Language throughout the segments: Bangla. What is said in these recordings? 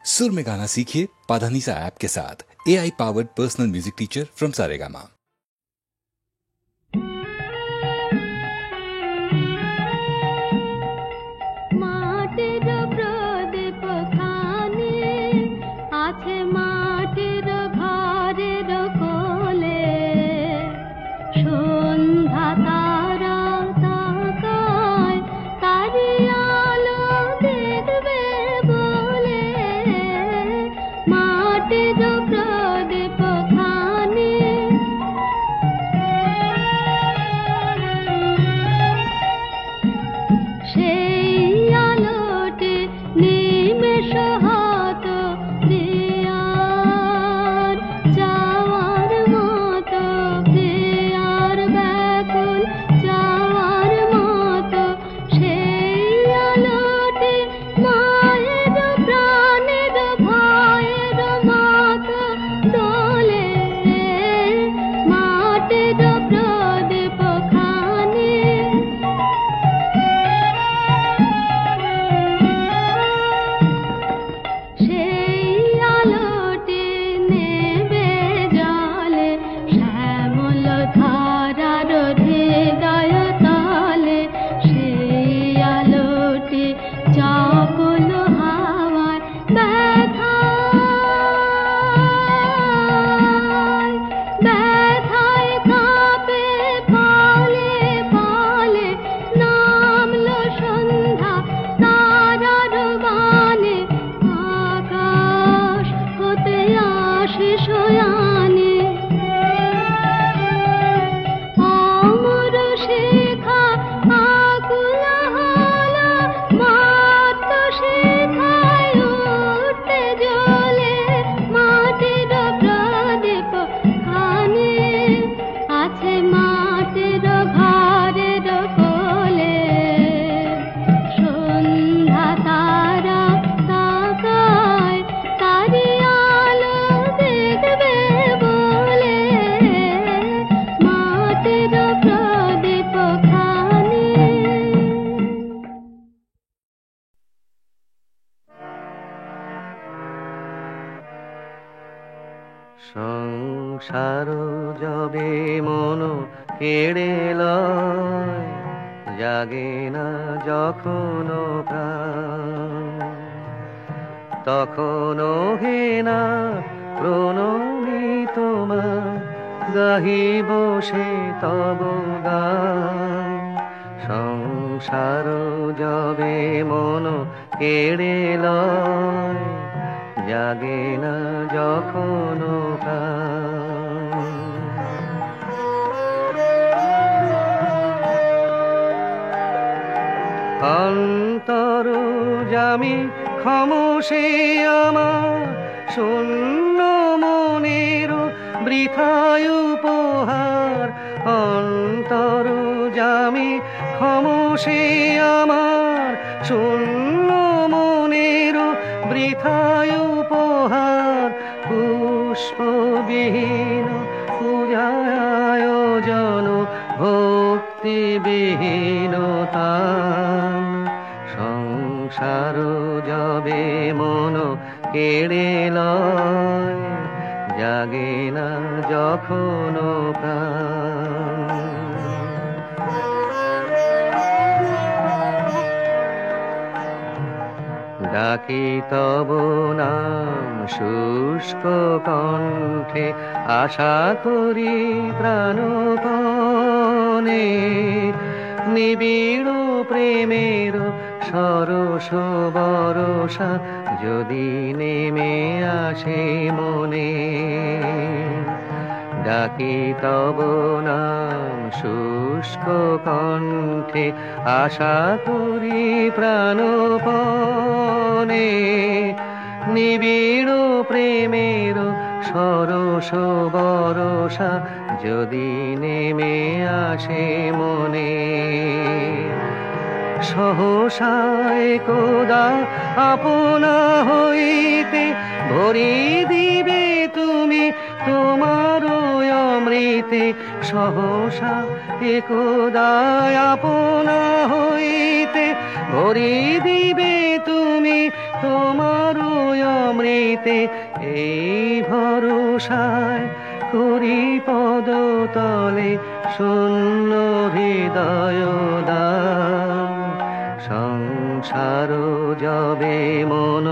सुर में गाना सीखिए पाधानीसा ऐप के साथ। AI powered personal music teacher from Saregama. সংসার যবে মন কেড়ে লয়, জাগে না যখন প্রাণ, তখনও হে না প্রণমী তোমার, গাহিব সে তব গান। সংসার যবে মন কেড়ে লয়, জাগে না যখন প্রাণ। অন্তর জামি খামোশে আমার, শূন্য মনের বৃথায় উপহার। অন্তর জামি খামোশে আমার, শূন্য মনের বৃথায় উপহার। পুষ্পবিহীন পূজায়োজন, ভক্তিবিহীন তান। সংসার যবে মন কেড়ে লয়, জাগে না যখন প্রাণ। ডাকি তব নাম শুষ্ক কণ্ঠে, আশা করি প্রাণপণে। নিবিড় প্রেমের সরস বরষা যদি নেমে আসে মনে। ডাকি তব নাম শুষ্ক কণ্ঠে, আশা করি প্রাণপণে। নিবিড় প্রেমের সরস বরষা যদি নেমে আসে মনে। সহসা একদা আপনা হইতে ভরি দিবে তুমি তোমার অমৃতে। সহসা একদা আপনা হইতে ভরি দিবে তুমি তোমার অমৃতে। হইতে এই ভরসায় করি পদতলে শূন্য হৃদয় দান। সংসার যবে মন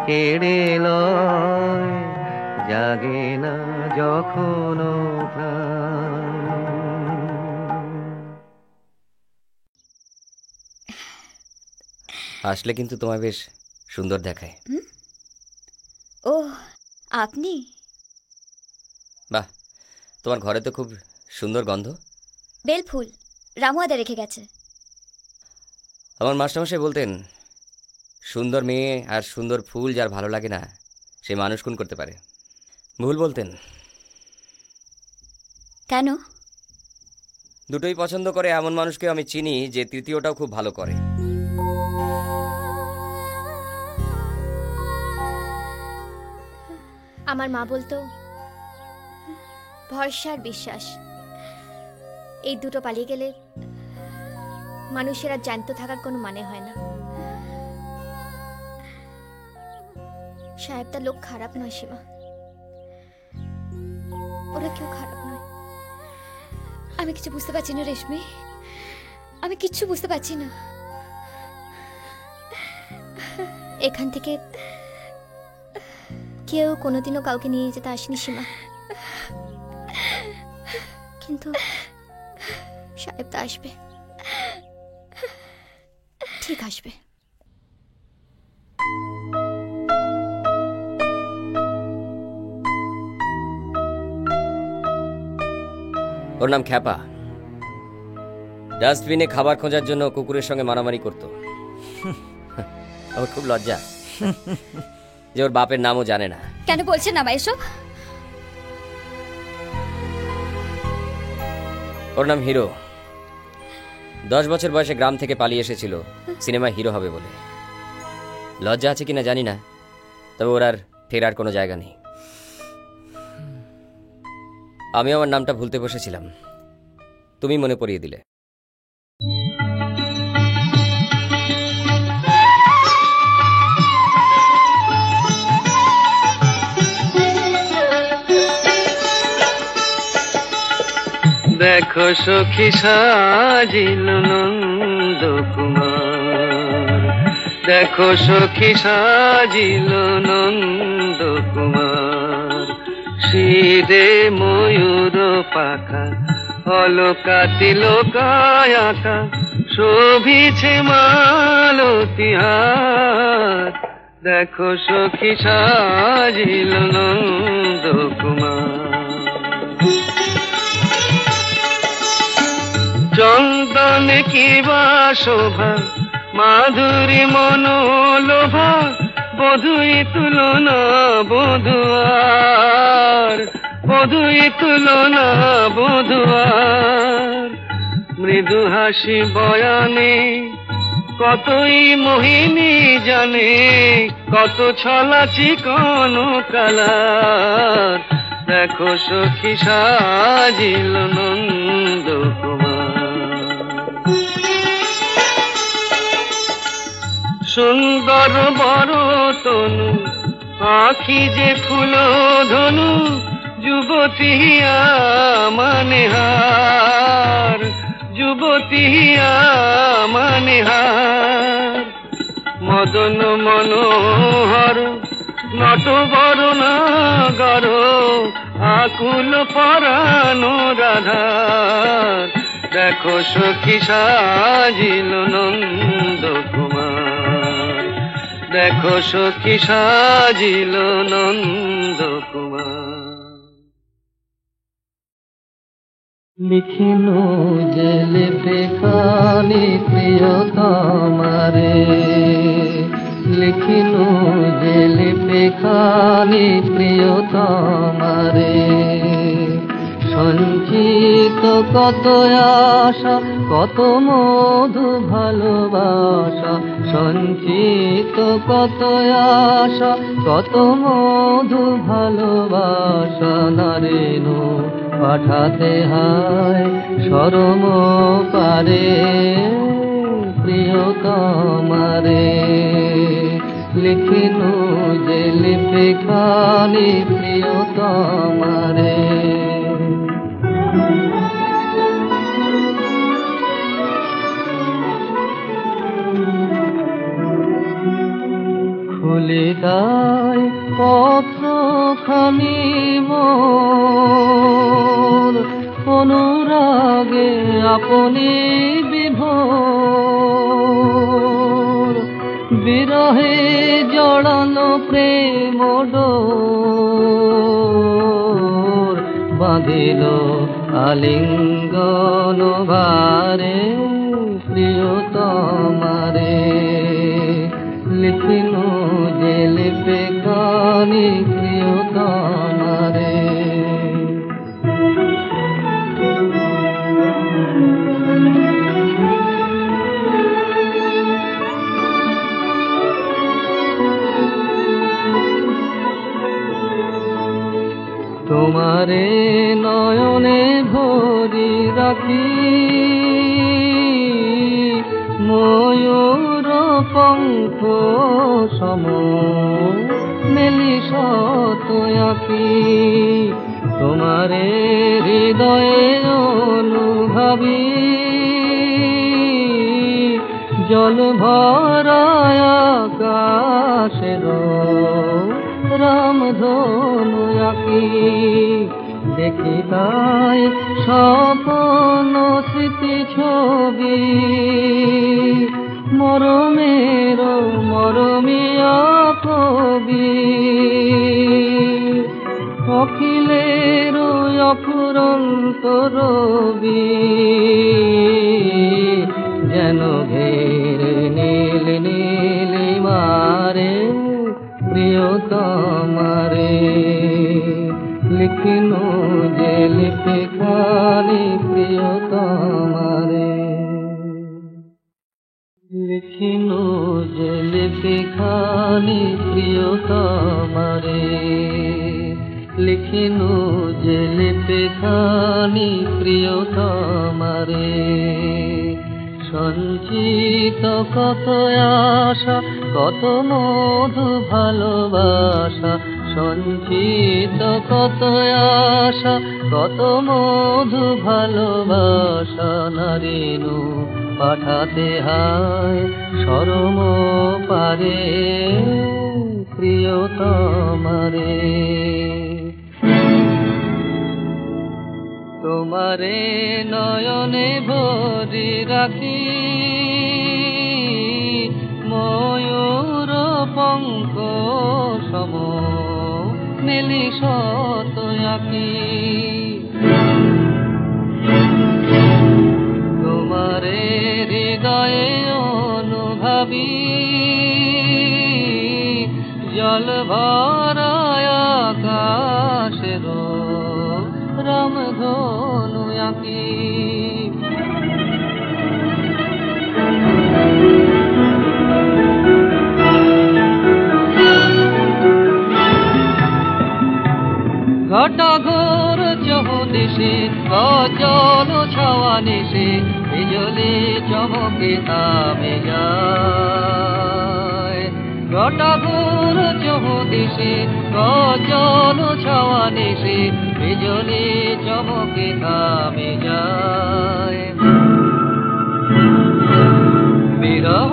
কেড়ে লয় জাগে না যখন প্রাণ। আসলে কিন্তু তোমায় বেশ সুন্দর দেখায়। ও আপনি? বাহ, তোমার ঘরে তো খুব সুন্দর গন্ধ। বেলফুল রামুয়াদা রেখে গেছে। আমার মাস্টারমশাই বলতেন, সুন্দর মেয়ে আর সুন্দর ফুল যার ভালো লাগে না সে মানুষ খুন করতে পারে। ভুল বলতেন। কেন? দুটোই পছন্দ করে এমন মানুষকে আমি চিনি যে তৃতীয়টাও খুব ভালো করে। আমার মা বলতো ভরসা আর বিশ্বাস এই দুটো পালিয়ে গেলে মানুষের আর জ্যান্ত থাকার কোনো মানে হয় না। সাহেবটা লোক খারাপ নয় সীমা, ওরা কেউ খারাপ নয়। আমি কিছু বুঝতে পারছি না রেশমি, আমি কিচ্ছু বুঝতে পারছি না। এখান থেকে কেউ কোনোদিনও কাউকে নিয়ে যেতে আসেনি সীমা, কিন্তু সাহেব তো আসবে, ঠিক আসবে। ওর নাম খ্যাপা। ডাস্টবিনে খাবার খোঁজার জন্য কুকুরের সঙ্গে মারামারি করত। আমার খুব লজ্জা যে ওর বাপের নামও জানে না। কেন বলছেন না এসব? ওর নাম হিরো। 10 বছর বয়সে গ্রাম থেকে পালিয়ে এসেছিল সিনেমায় হিরো হবে বলে। লজ্জা আছে কিনা জানি না, তবে ওর আর ফেরার কোনো জায়গা নেই। আমি আমার নামটা ভুলতে বসেছিলাম, তুমি মনে পড়িয়ে দিলে। দেখো সখী সাজিল নন্দ কুমার, দেখো সখী সাজিল নন্দ কুমার। শিরে ময়ূর পাখা অলকাতি লোকায় আঁকা শোভিছে মালতিহার। দেখো সখী সাজিল নন্দ কুমার। চন্দন কিবা শোভা মাধুরী মনোলোভা বধুই তুলনা বধুয়ার, বধুই তুলনা বধুয়ার। মৃদু হাসি বয়ানে কতই মোহিনী জানে, কত ছলা চিকন কালার। দেখো সখী সাজিল নন্দ কুমার। সুন্দর বড় তনু আখি যে ফুল ধনু, যুবতী মানে হার, যুবতী মানে হার। মদন মনোহর নট বরণাগর আকুল পরানো রাধার। দেখো সখী সাজিল নন্দ কুমার, দেখো সখী সাজিল নন্দ কুমার। লিখিনু যে লিপে খানি প্রিয়তমারে, লিখিনু যে লিপে খানি প্রিয়তমারে। সঞ্চিত কত আশা কত মধু ভালোবাসা, সঞ্চিত কত আশা কত মধু ভালোবাসা। নারেনু পাঠাতে হয় শরম পারে প্রিয়তমারে। লিখিনু যে লিপে লিপে খানি প্রিয়তমারে। খুলে দায় পত্রখানি মোর, অনুরাগে আপনি বিভোর। বিরহে জড়ানো প্রেম ডোর, বাঁধিল আলিঙ্গন ভারে প্রিয়তমারে। লিখিনু যে লিপে খানি প্রিয়তমারে। তোমারে নয়নে ভরি রাখি, ময়ূর পঙ্খ সম মেলি শত আঁকি। তোমারে হৃদয়ে অনুভাবি, জল ভরায় আকাশের রামধনু আঁকি। দেখি তাই স্বপ্ন স্মৃতি ছবি, মরমের মরমিয়া কবি। অখিলের অফুরন্ত রবি, যেন ঘেরে নীল নীলিমারে প্রিয়তমারে। লিখিনু যে লিপে খানি প্রিয়তমারে। লিখিনু যে লিপে খানি প্রিয়তমারে। লিখিনু যে লিপে খানি প্রিয়তমারে। সঞ্চিত কত আশা, কত মধু ভালোবাসা। সঞ্চিত কত আশা, কত মধু ভালোবাসা। নারিনু পাঠাতে হায় শরম পারে প্রিয়তমারে। তোমারে নয়নে ভরি রাখি, ময়ূর পঙ্খ সম মেলি শত আঁকি। তোমারে হৃদয়ে অনুভাবি, জল ভরায় আকাশের রামধনু আঁকি। ঘটা ঘোর চৌদিশে গজল ছাওয়া নিশে, বিজলি চমকে থামে যায়। ঘটা ঘোর চৌদিশে গজল ছাওয়া নিশে, বিজলি চমকে থামে যায়। বিরহ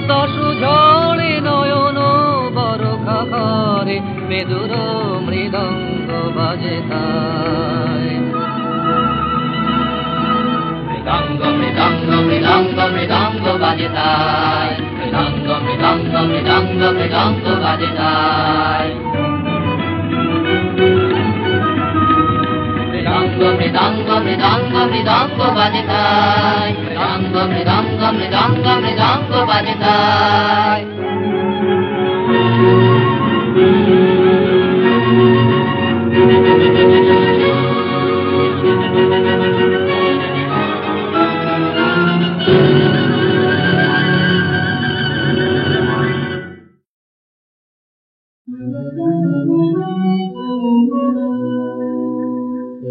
দশ ঝড়ে নয়ন বরখা করে, মেদুর মৃদঙ্গ বাজে তাই। মৃদঙ্গ মৃদঙ্গ মৃদঙ্গ মৃদঙ্গ বাজে তাই। মৃদঙ্গ মৃদঙ্গ মৃদঙ্গ মৃদঙ্গ বাজে তাই। মৃদঙ্গ মৃদঙ্গ মৃদঙ্গ মৃদঙ্গ বাজে তাই। মৃদঙ্গ মৃদঙ্গ মৃদঙ্গ মৃদঙ্গ বাজে তাই।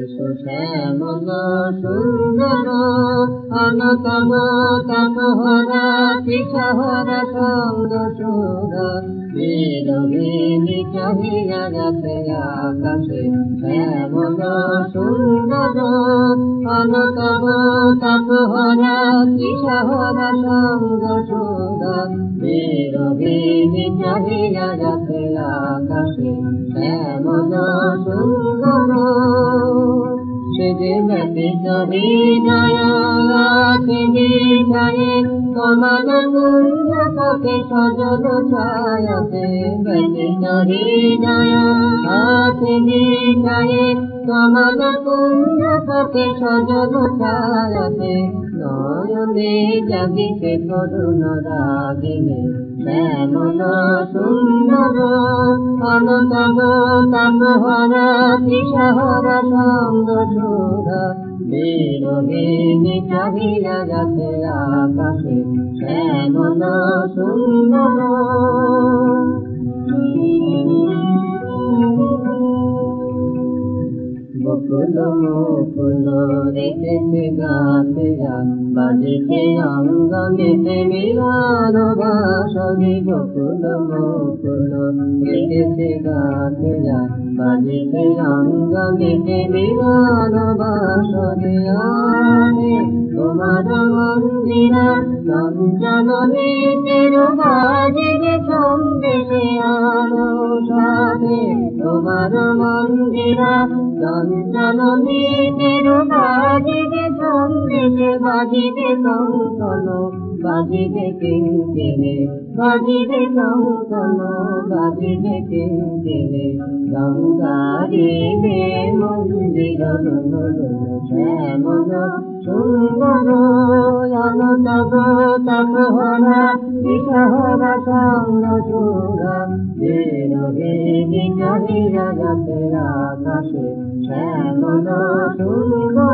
এসো শ্যামল সুন্দর অনতম তপহরা তৃষাহরা সঙ্গ সুরা বিরোহিণী চাহিয়া যাতে আকাশে শ্যামল সুন্দর অনতম তপহরা তৃষাহরা সঙ্গ সুরা বিরোহিণী চাহিয়া যাতে আকাশে শ্যামল সুন্দর সে যে ব্যতীত হৃদয় আছে বিধায়ে কমল পুণ্য পথে সজল ছায়াতে ব্যতীত হৃদয় আছে বিধায়ে কমল পুণ্য পথে সজল ছায়াতে নয়নে জাগিতে করুণ রাগিনে শ্যামল সুন্দর অনতম তপহরা তৃষাহরা সঙ্গ সুরা বিরোহিণী চাহিয়া যাতে আকাশে শ্যামল সুন্দর বকুল মুকুল রেখেছে গাছে বাজিতে অঙ্গনেতে মিলন বাসরি বকুল মুকুল রেখেছে গাছে বাজিতে অঙ্গনেতে মিলন বাসরি আনে তোমার মন্দিরা চঞ্চলনে তেরো বাজিবে সন্দেশে আলো সাথে তোমার মন্দিরা চঞ্চলনে তেরো বাজিবে সন্দেশে বাজিবে কঙ্কন বাজিবে কিঙ্কিণে বাজিবে কঙ্কন বাজিবে কিঙ্কিণে গঙ্গারিবে মন্দির শ্যামল সুন্দর অনতব তপহরা তৃষাহরা সঙ্গ সুরা বিরোহিণী চাহিয়া যাতে আকাশে শ্যামল সুন্দর